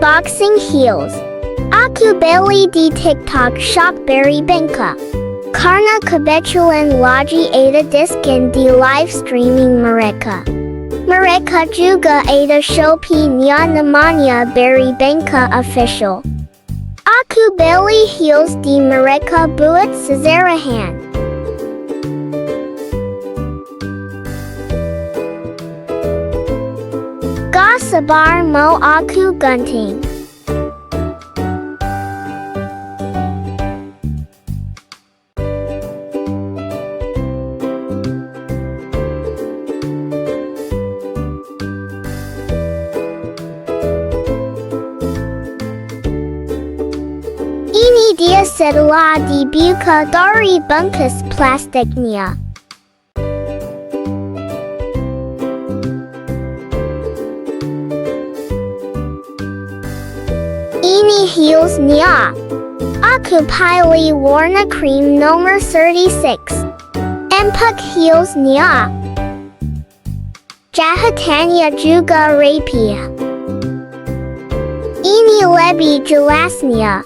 Unboxing Heels. Aku beli di TikTok Shop Berry Bengka. Karena kebetulan lagi ada diskon di live streaming mereka. Mereka juga ada Shopee-nya namanya Berry Bengka Official. Aku beli heels di mereka buat Seserahan. Gak sabar mau aku gunting. Ini dia setelah dibuka dari bungkus plastiknya. Ini heelsnya. Aku pilih warna cream nomor 36. Empuk heelsnya. Jahitannya juga rapi. Ini lebih jelasnya.